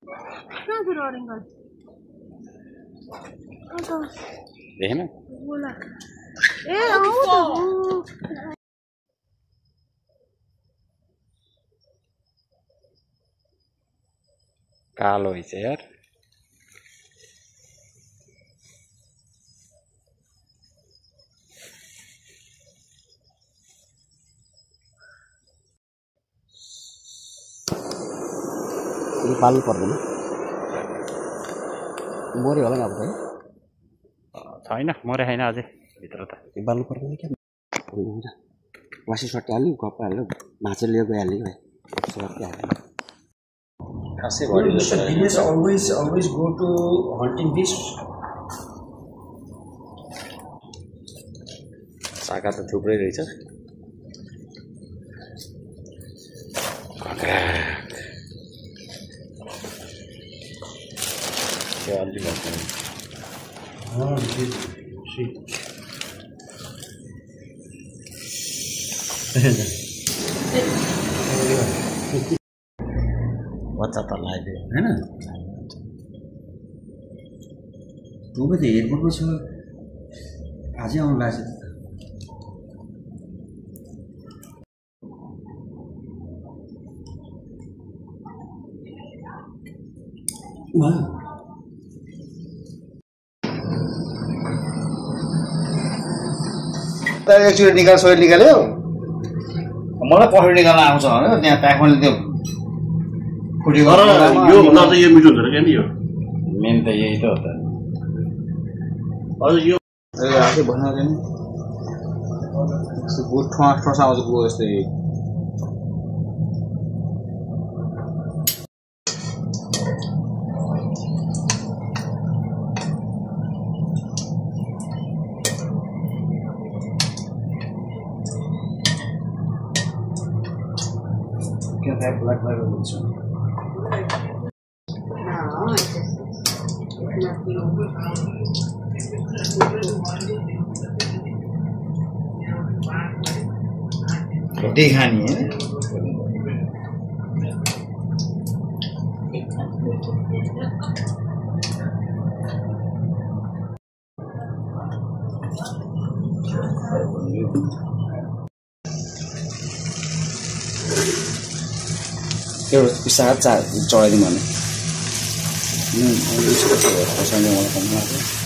कहाँ छ रडिङ्गल देखेन बोला ए आऊ त कालो रहेछ यार पाल्नु पर्दैन मर्यो होला नि अब चाहिँ छैन मरे छैन अझै भित्र त बाल्नु पर्दैन क्या हुन्छ वासी सट्टी हाल्यो कप्पा हाल्यो माछा लिएर गइहाल्यो भाइ खासै Dinesh always go to hunting fish. सागा त थुप्रै रहेछ काँक्रा त्यो अलि भन्छ बच्चा त लाग्यो हैन तँ पनि त हेर्नुपर्छ आजै आउनु लाग्छ एकचोटि निकाल सोही निकाल्यो मलाई पखेट निकाल्न आउँछ भने त्यहाँ प्याकमा त्यो फुटेको यो भन्दा त यो मिठो हुँदैन क्या नि यो मेन त यही त हो त अझ यो आफै भन्नु नि बुट ठोस आउँछ गयो जस्तै black light on this one. No, it's nothing. रोटी खानी है एउटा पिसाब चढाइदिउँ भने खोर्सानी मलाई कम लाग्यो